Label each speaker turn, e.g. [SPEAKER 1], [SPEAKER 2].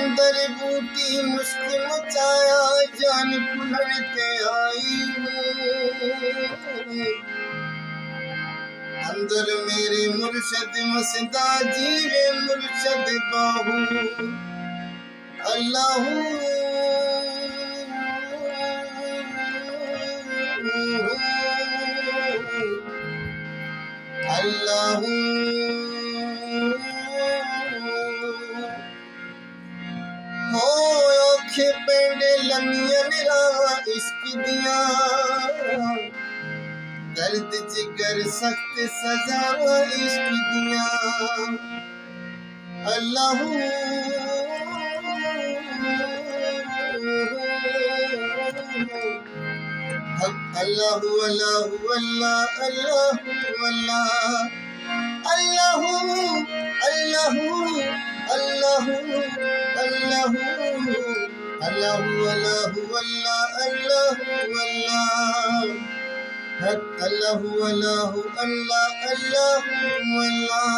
[SPEAKER 1] अंदर बूटी मुश्किल मचाया जान पुलड़ते आई हूँ अंदर मेरे मुर्शद मसदा जीवे मुर्शद बाहू अल्लाह अल्लाह हो औखे पेंडे लमिया निरावा इश्क दिया दर्द जिगर सख्त सजा इश्क दिया अल्लाह अल्लाह अल्लाह अल्लाह अल्लाह अल्लाह अल्लाह अल्लाह अल्लाह अल्लाह अल्लाह अल्लाह अल्लाह अल्लाह अल्लाह अल्लाह